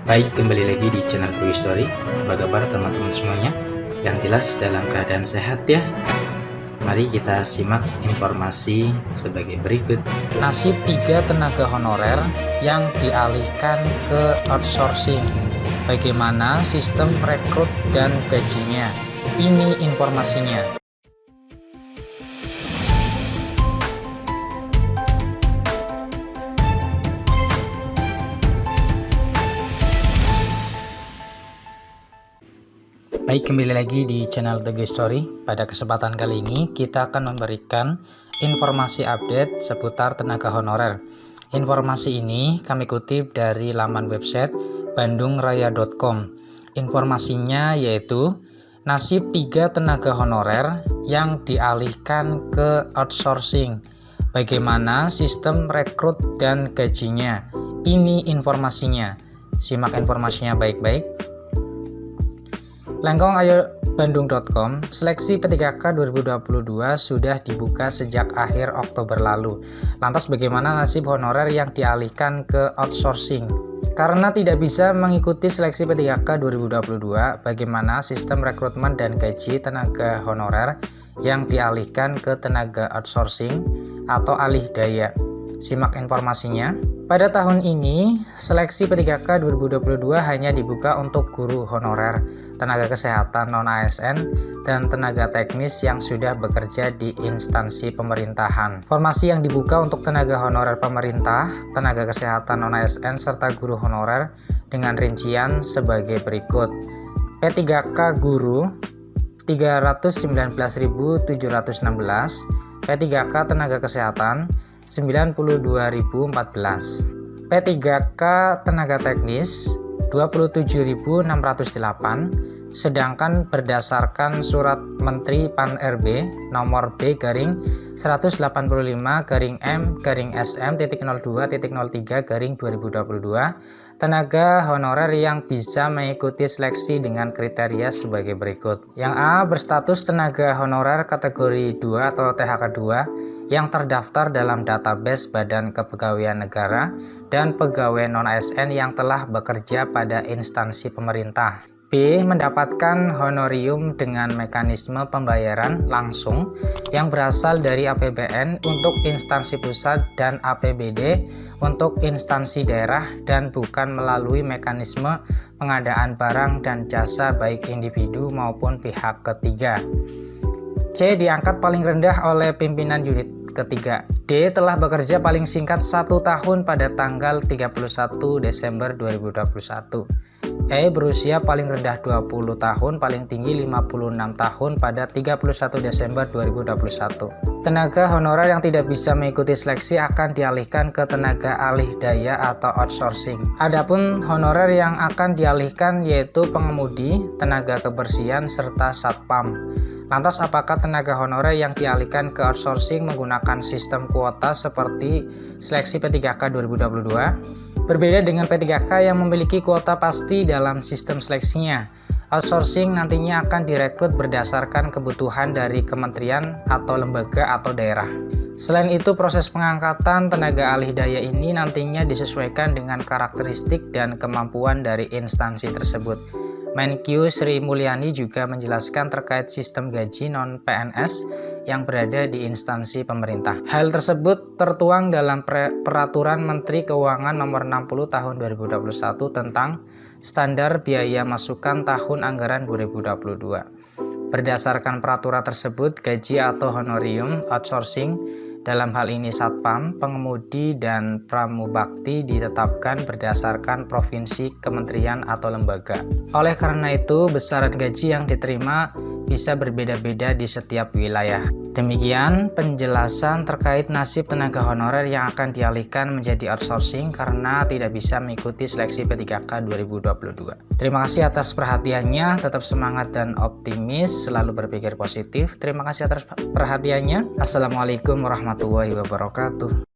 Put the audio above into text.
Baik, kembali lagi di channel Toy Story. Apa kabar teman-teman semuanya? Yang jelas dalam keadaan sehat ya. Mari kita simak informasi sebagai berikut. Nasib 3 tenaga honorer yang dialihkan ke outsourcing. Bagaimana sistem rekrut dan gajinya? Ini informasinya. Baik, kembali lagi di channel Toy Story. Pada kesempatan kali ini kita akan memberikan informasi update seputar tenaga honorer. Informasi ini kami kutip dari laman website bandungraya.com. Informasinya yaitu nasib 3 tenaga honorer yang dialihkan ke outsourcing. Bagaimana sistem rekrut dan gajinya? Ini informasinya. Simak informasinya baik-baik. Lengkongayo.bandung.com, seleksi P3K 2022 sudah dibuka sejak akhir Oktober lalu. Lantas bagaimana nasib honorer yang dialihkan ke outsourcing? Karena tidak bisa mengikuti seleksi P3K 2022, bagaimana sistem rekrutmen dan gaji tenaga honorer yang dialihkan ke tenaga outsourcing atau alih daya? Simak informasinya. Pada tahun ini, seleksi P3K 2022 hanya dibuka untuk guru honorer, tenaga kesehatan non-ASN, dan tenaga teknis yang sudah bekerja di instansi pemerintahan. Formasi yang dibuka untuk tenaga honorer pemerintah, tenaga kesehatan non-ASN, serta guru honorer dengan rincian sebagai berikut. P3K guru 319.716, P3K tenaga kesehatan 92.014, P3K tenaga teknis 27.608, sedangkan berdasarkan surat Menteri Pan-RB nomor B/M/SM.02.03/2022, tenaga honorer yang bisa mengikuti seleksi dengan kriteria sebagai berikut. Yang A, berstatus tenaga honorer kategori 2 atau THK 2 yang terdaftar dalam database Badan Kepegawaian Negara dan pegawai non-ASN yang telah bekerja pada instansi pemerintah. B, mendapatkan honorium dengan mekanisme pembayaran langsung yang berasal dari APBN untuk instansi pusat dan APBD untuk instansi daerah dan bukan melalui mekanisme pengadaan barang dan jasa baik individu maupun pihak ketiga. C, diangkat paling rendah oleh pimpinan unit ketiga. D, telah bekerja paling singkat 1 tahun pada tanggal 31 Desember 2021. E, berusia paling rendah 20 tahun, paling tinggi 56 tahun pada 31 Desember 2021. Tenaga honorer yang tidak bisa mengikuti seleksi akan dialihkan ke tenaga alih daya atau outsourcing. Adapun honorer yang akan dialihkan yaitu pengemudi, tenaga kebersihan, serta satpam. Lantas apakah tenaga honorer yang dialihkan ke outsourcing menggunakan sistem kuota seperti seleksi P3K 2022? Berbeda dengan P3K yang memiliki kuota pasti dalam sistem seleksinya. Outsourcing nantinya akan direkrut berdasarkan kebutuhan dari kementerian atau lembaga atau daerah. Selain itu, proses pengangkatan tenaga alih daya ini nantinya disesuaikan dengan karakteristik dan kemampuan dari instansi tersebut. Menkyu Sri Mulyani juga menjelaskan terkait sistem gaji non-PNS yang berada di instansi pemerintah. Hal tersebut tertuang dalam Peraturan Menteri Keuangan Nomor 60 Tahun 2021 tentang Standar Biaya Masukan Tahun Anggaran 2022. Berdasarkan peraturan tersebut, gaji atau honorium outsourcing dalam hal ini satpam, pengemudi, dan pramubakti ditetapkan berdasarkan provinsi, kementerian, atau lembaga. Oleh karena itu, besaran gaji yang diterima bisa berbeda-beda di setiap wilayah. Demikian penjelasan terkait nasib tenaga honorer yang akan dialihkan menjadi outsourcing karena tidak bisa mengikuti seleksi P3K 2022. Terima kasih atas perhatiannya, tetap semangat dan optimis, selalu berpikir positif. Terima kasih atas perhatiannya. Assalamualaikum warahmatullahi wabarakatuh.